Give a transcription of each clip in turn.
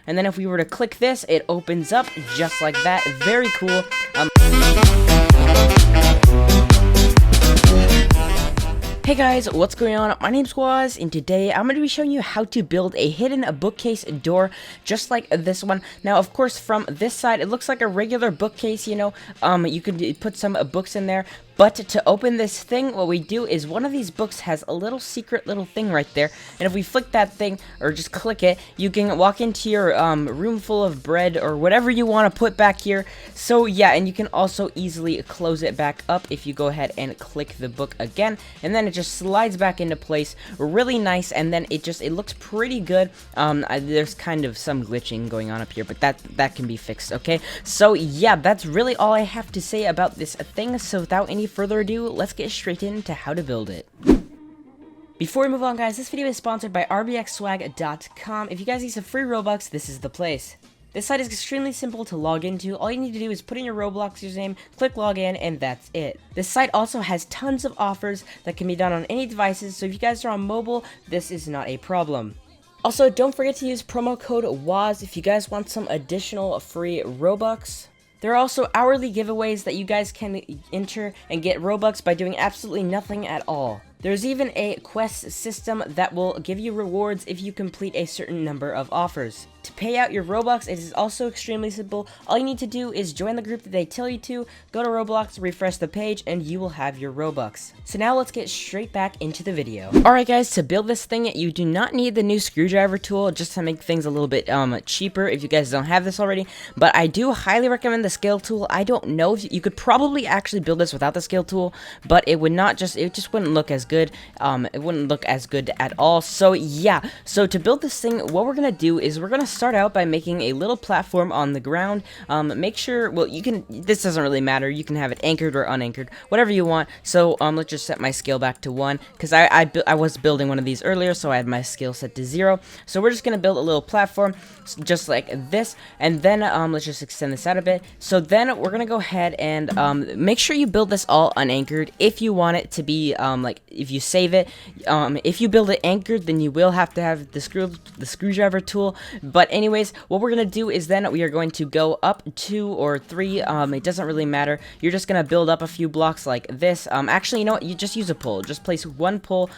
And then if we were to click this, it opens up just like that. Very cool. Hey guys, what's going on? My name's Wazz, and today I'm going to be showing you how to build a hidden bookcase door just like this one. Now, of course, from this side, it looks like a regular bookcase, you know. You could put some books in there. But to open this thing, what we do is one of these books has a little secret little thing right there. And if we flick that thing, or just click it, you can walk into your room full of bread or whatever you want to put back here. So yeah, and you can also easily close it back up if you go ahead and click the book again. And then it just slides back into place. Really nice, and then it looks pretty good. There's kind of some glitching going on up here, but that can be fixed, okay? So yeah, that's really all I have to say about this thing. So without any further ado, let's get straight into how to build it. Before we move on, guys, this video is sponsored by RBXswag.com. If you guys need some free Robux, this is the place. This site is extremely simple to log into. All you need to do is put in your Roblox username, click login, and that's it. This site also has tons of offers that can be done on any devices, so if you guys are on mobile, this is not a problem. Also, don't forget to use promo code Wazz if you guys want some additional free Robux. There are also hourly giveaways that you guys can enter and get Robux by doing absolutely nothing at all. There's even a quest system that will give you rewards if you complete a certain number of offers. To pay out your Robux, it is also extremely simple. All you need to do is join the group that they tell you to, go to Roblox, refresh the page, and you will have your Robux. So now let's get straight back into the video. Alright guys, to build this thing, you do not need the new screwdriver tool just to make things a little bit cheaper if you guys don't have this already. But I do highly recommend the scale tool. I don't know if you could probably actually build this without the scale tool, but it just wouldn't look as good. It wouldn't look as good at all. So yeah, so to build this thing, what we're gonna do is we're gonna start out by making a little platform on the ground. Make sure, well, this doesn't really matter, you can have it anchored or unanchored, whatever you want. So let's just set my scale back to 1, because I was building one of these earlier, so I had my scale set to 0. So we're just gonna build a little platform just like this, and then let's just extend this out a bit. So then we're gonna go ahead and make sure you build this all unanchored if you want it to be like if you save it. If you build it anchored, then you will have to have the screwdriver tool. But anyways, what we're gonna do is then we are going to go up 2 or 3. It doesn't really matter. You're just gonna build up a few blocks like this. Actually, you know what? You just use a pole. Just place one pole,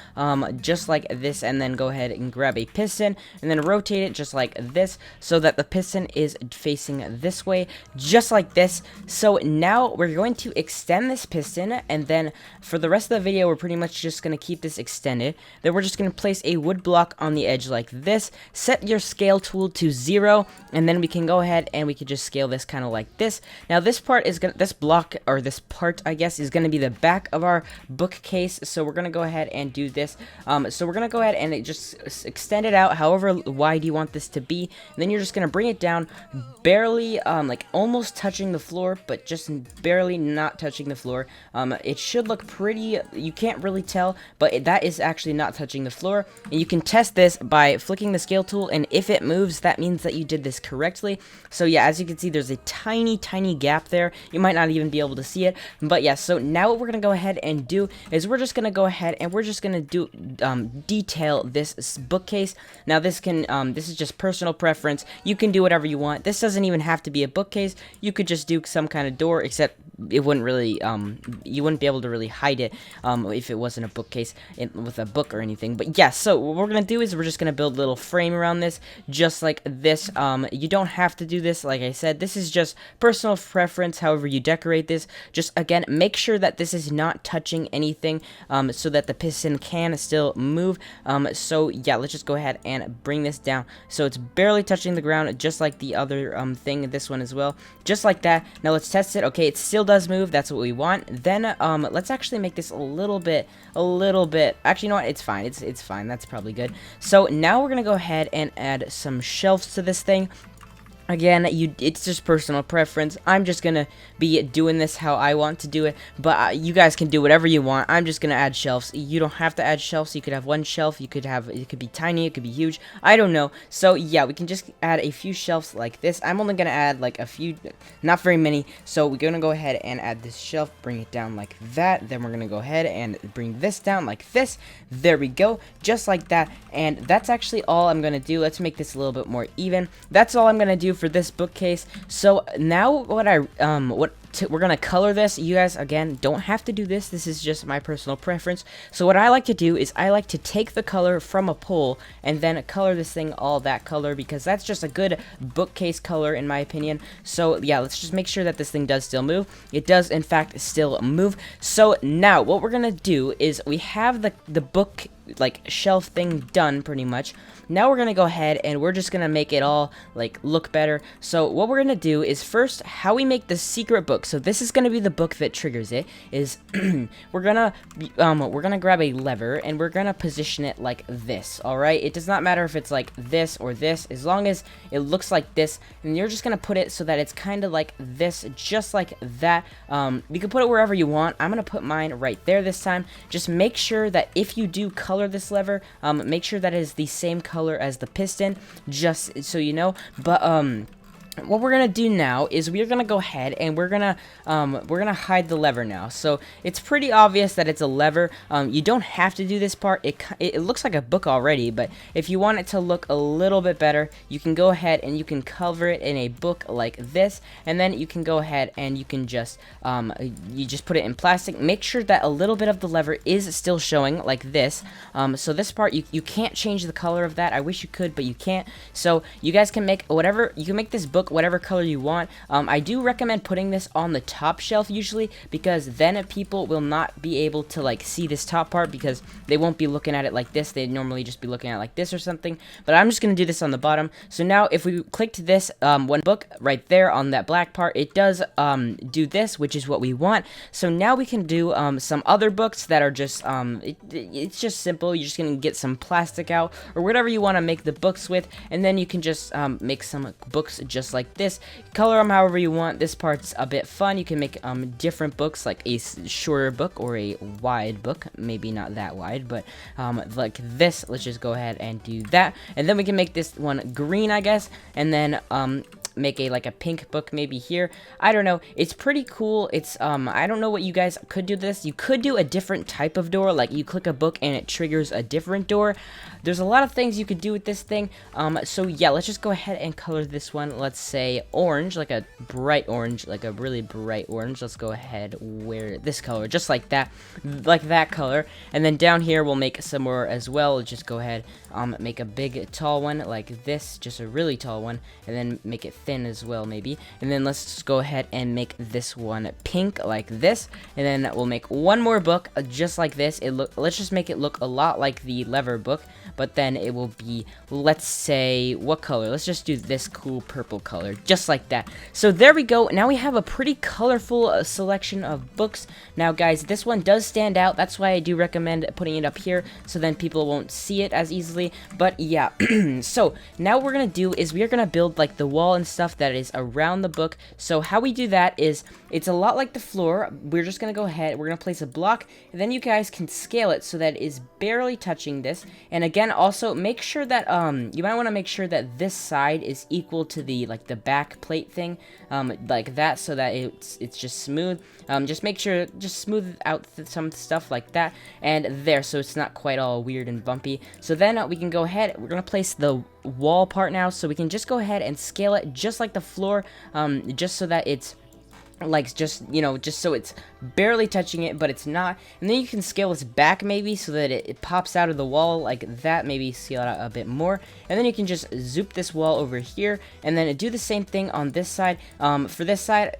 just like this, and then go ahead and grab a piston, and then rotate it just like this, so that the piston is facing this way, just like this. So now we're going to extend this piston, and then for the rest of the video, we're pretty much just gonna keep this extended. Then we're just gonna place a wood block on the edge like this. Set your scale tool to 0, and then we can go ahead and we can just scale this kind of like this. Now this part is this block, or this part I guess, is gonna be the back of our bookcase. So we're gonna go ahead and do this. So we're gonna go ahead and just extend it out however wide you want this to be. And then you're just gonna bring it down, barely like almost touching the floor, but just barely not touching the floor. It should look pretty, you can't really tell, but that is actually not touching the floor. And you can test this by flicking the scale tool, and if it moves, that means that you did this correctly. So yeah, as you can see, there's a tiny gap there. You might not even be able to see it, but yeah. So now what we're gonna go ahead and do is we're just gonna go ahead and we're just gonna do detail this bookcase. Now this is just personal preference. You can do whatever you want. This doesn't even have to be a bookcase. You could just do some kind of door, except it wouldn't really you wouldn't be able to really hide it if it wasn't a bookcase with a book or anything. But yeah, so what we're gonna do is we're just gonna build a little frame around this just like this. You don't have to do this, like I said. This is just personal preference, however you decorate this. Just again, make sure that this is not touching anything, so that the piston can still move. So yeah, let's just go ahead and bring this down so it's barely touching the ground, just like the other thing, this one as well, just like that. Now let's test it. Okay, it still does move. That's what we want. Then let's actually make this a little bit actually, you know what, it's fine. It's fine. That's probably good. So now we're gonna go ahead and add some shelves to this thing. Again, it's just personal preference. I'm just gonna be doing this how I want to do it, but you guys can do whatever you want. I'm just gonna add shelves. You don't have to add shelves. You could have one shelf. It could be tiny. It could be huge. I don't know. So yeah, we can just add a few shelves like this. I'm only gonna add like a few, not very many. So we're gonna go ahead and add this shelf, bring it down like that. Then we're gonna go ahead and bring this down like this. There we go, just like that. And that's actually all I'm gonna do. Let's make this a little bit more even. That's all I'm gonna do for this bookcase. So now we're gonna color this. You guys, again, don't have to do this. This is just my personal preference. So what I like to do is I like to take the color from a pole and then color this thing all that color, because that's just a good bookcase color in my opinion. So yeah, let's just make sure that this thing does still move. It does in fact still move. So now what we're gonna do is we have the book like shelf thing done pretty much. Now we're gonna go ahead and we're just gonna make it all like look better. So what we're gonna do is first how we make the secret book. So this is gonna be the book that triggers it. Is we're gonna grab a lever and we're gonna position it like this. All right, it does not matter if it's like this or this, as long as it looks like this. And you're just gonna put it so that it's kind of like this, just like that. You can put it wherever you want. I'm gonna put mine right there this time. Just make sure that if you do color this lever, make sure that it is the same color as the piston, just so you know. But what we're gonna do now is we're gonna go ahead and we're gonna hide the lever now. So it's pretty obvious that it's a lever. You don't have to do this part. It looks like a book already, but if you want it to look a little bit better, you can go ahead and you can cover it in a book like this, and then you can go ahead and you can just you just put it in plastic. Make sure that a little bit of the lever is still showing like this. So this part you can't change the color of that. I wish you could, but you can't. So you guys can make whatever, you can make this book whatever color you want. I do recommend putting this on the top shelf usually, because then people will not be able to like see this top part, because they won't be looking at it like this. They'd normally just be looking at it like this or something. But I'm just gonna do this on the bottom. So now if we clicked this one book right there on that black part, it does do this, which is what we want. So now we can do some other books that are just it's just simple. You're just gonna get some plastic out or whatever you want to make the books with, and then you can just make some books just like this. Color them however you want. This part's a bit fun. You can make different books, like a shorter book or a wide book, maybe not that wide, but like this. Let's just go ahead and do that, and then we can make this one green, I guess, and then make like a pink book maybe here. I don't know. It's pretty cool. It's I don't know what you guys could do this. You could do a different type of door, like you click a book and it triggers a different door. There's a lot of things you could do with this thing. So yeah, let's just go ahead and color this one. Let's say orange, like a bright orange, like a really bright orange. Let's go ahead wear this color, just like that color. And then down here we'll make some more as well. Let's just go ahead make a big tall one like this, just a really tall one, and then make it thin as well maybe. And then let's just go ahead and make this one pink like this, and then we'll make one more book just like this. Let's just make it look a lot like the lever book, but then it will be, let's say, what color? Let's just do this cool purple color, just like that. So there we go. Now we have a pretty colorful selection of books. Now guys, this one does stand out. That's why I do recommend putting it up here, so then people won't see it as easily. But yeah, so now what we're gonna do is we're gonna build like the wall and stuff that is around the book. So how we do that is, it's a lot like the floor. We're just gonna go ahead, we're gonna place a block, and then you guys can scale it so that it is barely touching this. And again, also make sure that you might want to make sure that this side is equal to the back plate thing, like that, so that it's just smooth. Just make sure, just smooth out some stuff like that, and there, so it's not quite all weird and bumpy. So then we can go ahead, we're gonna place the wall part now, so we can just go ahead and scale it just like the floor, just so that it's like, just, you know, just so it's barely touching it, but it's not. And then you can scale this back maybe so that it pops out of the wall like that, maybe scale it out a bit more. And then you can just zoop this wall over here, and then do the same thing on this side. For this side,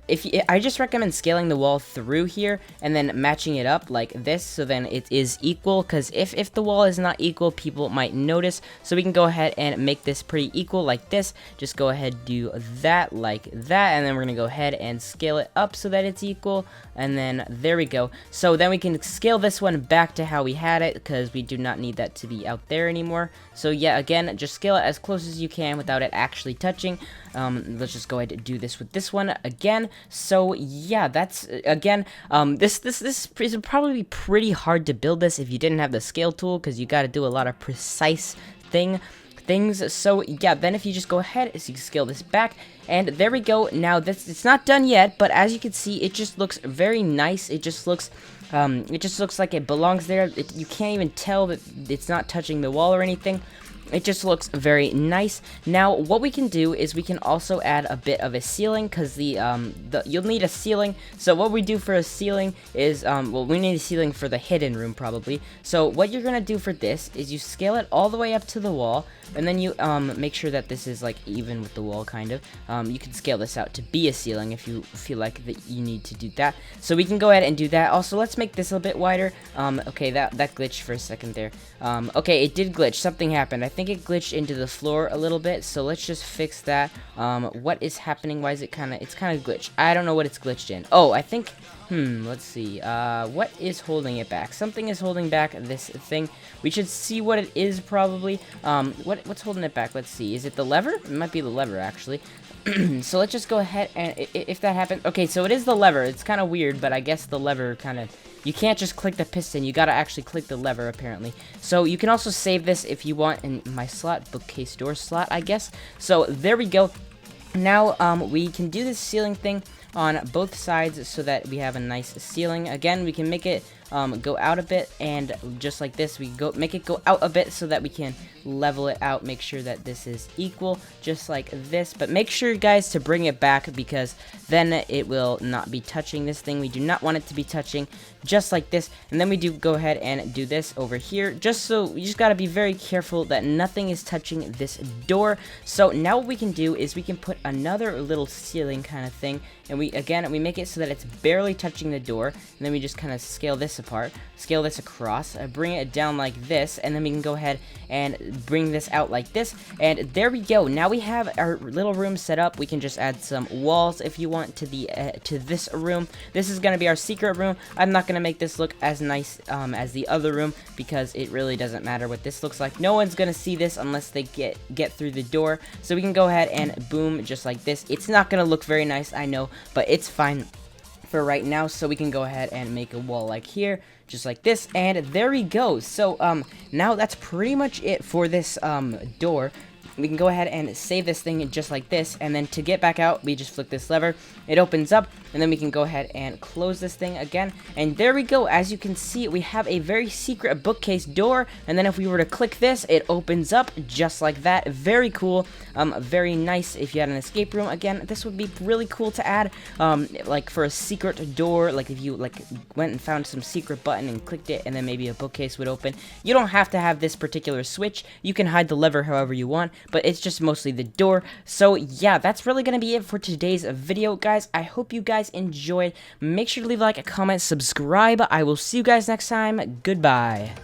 I just recommend scaling the wall through here and then matching it up like this, so then it is equal, because if the wall is not equal, people might notice. So we can go ahead and make this pretty equal like this. Just go ahead, do that like that, and then we're gonna go ahead and scale it it up so that it's equal, and then there we go. So then we can scale this one back to how we had it, because we do not need that to be out there anymore. So yeah, again, just scale it as close as you can without it actually touching. Let's just go ahead and do this with this one again. So yeah, that's again, this would probably be pretty hard to build this if you didn't have the scale tool, because you got to do a lot of precise things. So yeah, then if you just go ahead, so you scale this back, and there we go. Now it's not done yet, but as you can see, it just looks very nice. It just looks like it belongs there. You can't even tell that it's not touching the wall or anything. It just looks very nice. Now, what we can do is we can also add a bit of a ceiling, because you'll need a ceiling. So what we do for a ceiling is, well, we need a ceiling for the hidden room probably. So what you're gonna do for this is you scale it all the way up to the wall, and then you make sure that this is like even with the wall, kind of. You can scale this out to be a ceiling if you feel like that you need to do that. So we can go ahead and do that. Also, let's make this a little bit wider. Okay, that glitched for a second there. Okay, it did glitch. Something happened. I think it glitched into the floor a little bit, so let's just fix that. What is happening? Why is it it's kind of glitched? I don't know what it's glitched in. Oh, I think, let's see. What is holding it back? Something is holding back this thing. We should see what it is, probably. What's holding it back? Let's see. Is it the lever? It might be the lever, actually. So let's just go ahead, and if that happens, okay, so it is the lever. It's kind of weird, but I guess the lever kind of, you can't just click the piston, you gotta actually click the lever, apparently. So you can also save this if you want in my slot, bookcase door slot, I guess. So there we go. Now we can do this ceiling thing on both sides so that we have a nice ceiling. Again, we can make it go out a bit, and just like this, we make it go out a bit so that we can level it out, make sure that this is equal, just like this. But make sure, guys, to bring it back, because then it will not be touching this thing. We do not want it to be touching, just like this. And then we do go ahead and do this over here, just so you just got to be very careful that nothing is touching this door. So now what we can do is we can put another little ceiling kind of thing, and we make it so that it's barely touching the door, and then we just kind of scale this apart, scale this across, bring it down like this, and then we can go ahead and bring this out like this, and there we go. Now we have our little room set up. We can just add some walls if you want to this room. This is gonna be our secret room. I'm not gonna make this look as nice as the other room, because it really doesn't matter what this looks like. No one's gonna see this unless they get through the door. So we can go ahead and boom, just like this. It's not gonna look very nice, I know, but it's fine for right now. So we can go ahead and make a wall like here, just like this, and there we go. So now that's pretty much it for this door. We can go ahead and save this thing just like this, and then to get back out, we just flick this lever, it opens up, and then we can go ahead and close this thing again, and there we go. As you can see, we have a very secret bookcase door, and then if we were to click this, it opens up just like that. Very cool, very nice. If you had an escape room, again, this would be really cool to add, like for a secret door, like if you went and found some secret button and clicked it, and then maybe a bookcase would open. You don't have to have this particular switch, you can hide the lever however you want, but it's just mostly the door. So yeah, that's really gonna be it for today's video, guys. I hope you guys enjoyed. Make sure to leave a like, a comment, subscribe. I will see you guys next time. Goodbye.